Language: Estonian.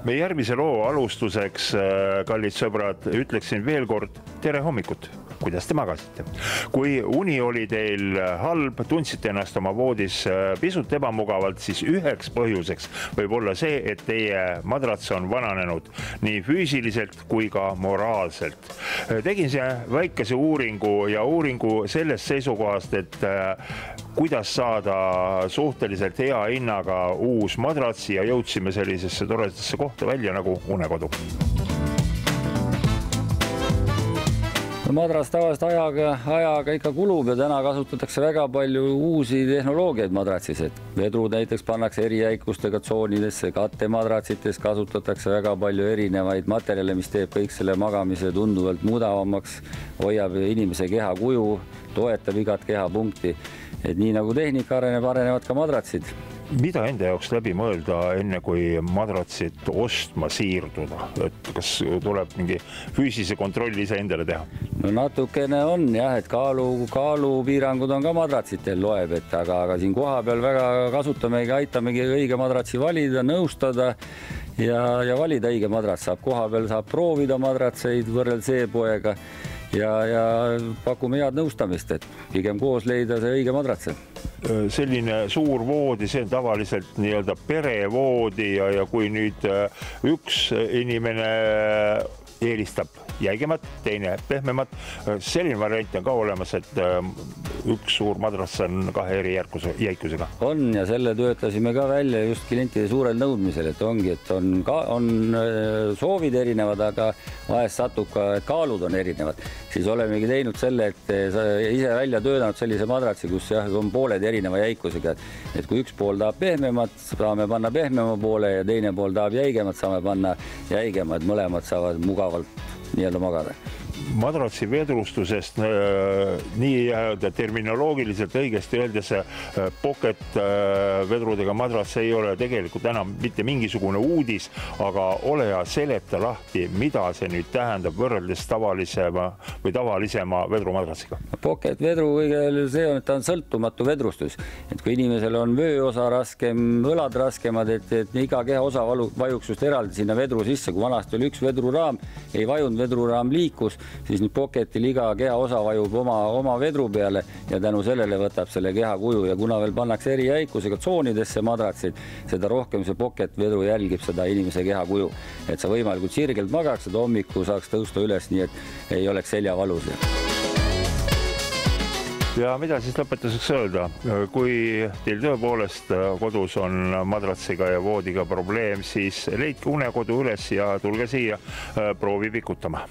Me järgmise loo alustuseks, kallid sõbrad, ütleksin veel kord tere hommikut. Kuidas te magasite? Kui uni oli teil halb, tundsite ennast oma voodis pisut ebamugavalt, siis üheks põhjuseks võib olla see, et teie madrats on vananenud nii füüsiliselt kui ka moraalselt. Tegin see väikese uuringu ja uuringu sellest seisukohast, et kuidas saada suhteliselt hea hinnaga uus madrats ja jõudsime sellisesse toredasse kohta välja nagu unekodu. Madras tavaliselt ajaga ikka kulub ja täna kasutatakse väga palju uusi tehnoloogiaid madratsis. Vedrud näiteks pannakse eri jäikustega tsoonidesse, kattemadratsites kasutatakse väga palju erinevaid materjale, mis teeb kõik selle magamise tunduvalt mugavamaks, hoiab inimese keha kuju, toetab igat kehapunkti. Et nii nagu tehnika arenevad ka madratsid. Mida enda jaoks läbi mõelda enne kui madratsit ostma siirduda? Et kas tuleb mingi füüsilise kontrolli ise endale teha? No natukene on jah, et kaalupiirangud on ka madratsitel loeb, et aga siin koha peal väga kasutamegi, aitamegi õige madratsi valida, nõustada ja valida õige madrats. Koha peal saab proovida madratseid võrreldes e-poega ja pakume head nõustamist, et pigem koos leida see õige madratse. Selline suur voodi, see on tavaliselt nii-öelda perevoodi ja kui nüüd üks inimene eelistab jäigemat, teine pehmemat. Selline variant on ka olemas, et üks suur madrats on kahe eri jäikusega. On ja selle töötasime ka välja just klientide suurel nõudmisel, et ongi, et on soovid erinevad, aga vahest satub ka, et kaalud on erinevad. Siis olemegi teinud selle, et ise välja töötanud sellise madratsi, kus on pooled erineva jäikusega. Et kui üks pool tahab pehmemat, saame panna pehmema poole ja teine pool tahab jäigemat, saame panna jäigemad, mõlemad saavad mugavalt nii-öelda magada. Madratsi vedrustusest nii terminoloogiliselt õigesti öeldes pocket vedrudega madrats ei ole tegelikult enam mitte mingisugune uudis, aga ole ja seleta lahti, mida see nüüd tähendab võrreldes tavalisema vedrumadratsiga. Pocket vedru kõige see on, et ta on sõltumatu vedrustus. Et kui inimesel on vööosa raskem, õlad raskemad, et iga keha osa vajuks just eraldi sinna vedru sisse. Kui vanasti oli üks vedruraam, ei vajunud vedruraam liikus, siis nüüd Pocketil iga keha osa vajub oma vedru peale ja tänu sellele võtab selle keha kuju. Ja kuna veel pannakse eri jäikusega tsoonidesse madratsid, seda rohkem see Pocket vedru jälgib seda inimese keha kuju. Et sa võimalikult sirgelt magaks, et hommiku saaks tõusta üles, nii et ei oleks seljavalus. Ja mida siis lõpetuseks öelda? Kui teil tõepoolest kodus on madratsiga ja voodiga probleem, siis leidke unekodu üles ja tulge siia proovi pikutama.